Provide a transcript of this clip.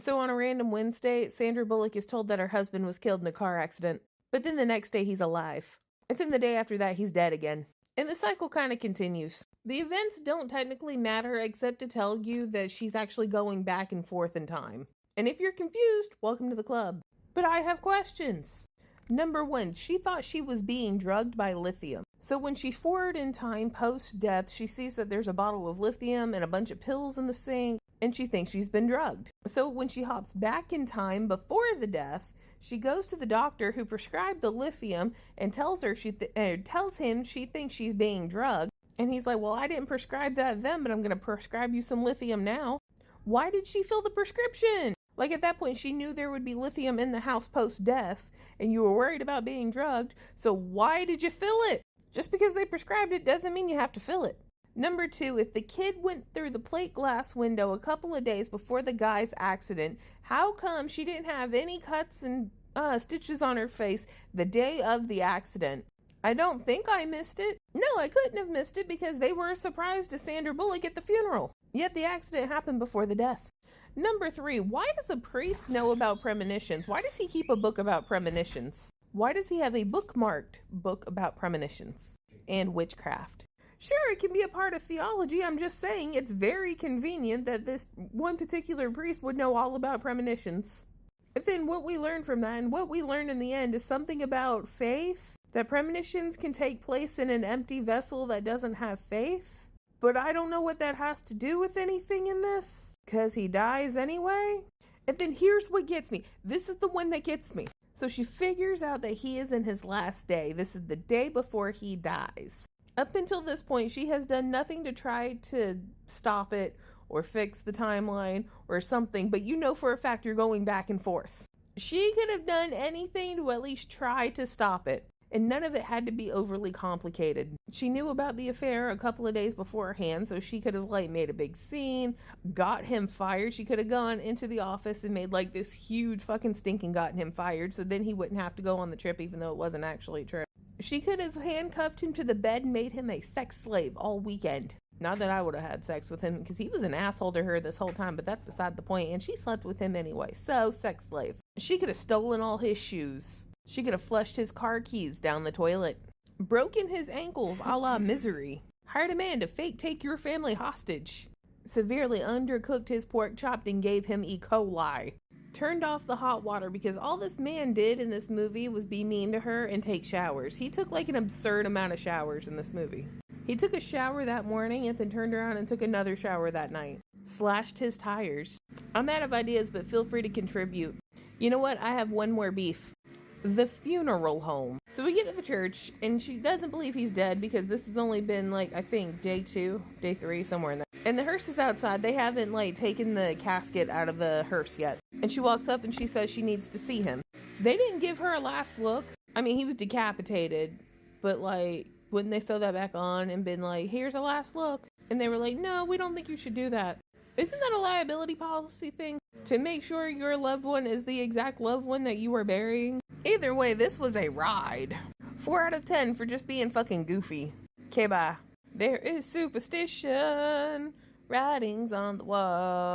So on a random Wednesday, Sandra Bullock is told that her husband was killed in a car accident. But then the next day he's alive. And then the day after that he's dead again. And the cycle kind of continues. The events don't technically matter except to tell you that she's actually going back and forth in time. And if you're confused, welcome to the club. But I have questions. Number 1, she thought she was being drugged by lithium. So when she's forward in time post-death, she sees that there's a bottle of lithium and a bunch of pills in the sink, and she thinks she's been drugged. So when she hops back in time before the death, she goes to the doctor who prescribed the lithium and tells him she thinks she's being drugged. And he's like, well, I didn't prescribe that then, but I'm going to prescribe you some lithium now. Why did she fill the prescription? Like at that point, she knew there would be lithium in the house post-death, and you were worried about being drugged. So why did you fill it? Just because they prescribed it doesn't mean you have to fill it. Number 2, if the kid went through the plate glass window a couple of days before the guy's accident, how come she didn't have any cuts and stitches on her face the day of the accident? I don't think I missed it. No, I couldn't have missed it because they were a surprise to Sandra Bullock at the funeral. Yet the accident happened before the death. Number 3, why does a priest know about premonitions? Why does he keep a book about premonitions? Why does he have a bookmarked book about premonitions and witchcraft? Sure, it can be a part of theology. I'm just saying it's very convenient that this one particular priest would know all about premonitions. And then what we learned from that, and what we learned in the end, is something about faith. That premonitions can take place in an empty vessel that doesn't have faith. But I don't know what that has to do with anything in this, because he dies anyway. And then here's what gets me. This is the one that gets me. So she figures out that he is in his last day. This is the day before he dies. Up until this point, she has done nothing to try to stop it or fix the timeline or something, but you know for a fact you're going back and forth. She could have done anything to at least try to stop it, and none of it had to be overly complicated. She knew about the affair a couple of days beforehand, so she could have made a big scene, got him fired. She could have gone into the office and made this huge fucking stink and gotten him fired, so then he wouldn't have to go on the trip even though it wasn't actually a trip. She could have handcuffed him to the bed and made him a sex slave all weekend. Not that I would have had sex with him, because he was an asshole to her this whole time, but that's beside the point, and she slept with him anyway, so sex slave. She could have stolen all his shoes. She could have flushed his car keys down the toilet. Broken his ankles a la Misery. Hired a man to fake take your family hostage. Severely undercooked his pork chop and gave him E. coli. Turned off the hot water because all this man did in this movie was be mean to her and take showers. He took an absurd amount of showers in this movie. He took a shower that morning and then turned around and took another shower that night. Slashed his tires. I'm out of ideas, but feel free to contribute. You know what? I have one more beef. The funeral home. So we get to the church, and she doesn't believe he's dead because this has only been, I think, day 2, day 3, somewhere in there. And the hearse is outside. They haven't, taken the casket out of the hearse yet. And she walks up and she says she needs to see him. They didn't give her a last look. I mean, he was decapitated, but, wouldn't they sew that back on and been here's a last look? And they were like, no, we don't think you should do that. Isn't that a liability policy thing? To make sure your loved one is the exact loved one that you are burying? Either way, this was a ride. 4 out of 10 for just being fucking goofy. Okay, bye. There is superstition, writings on the wall.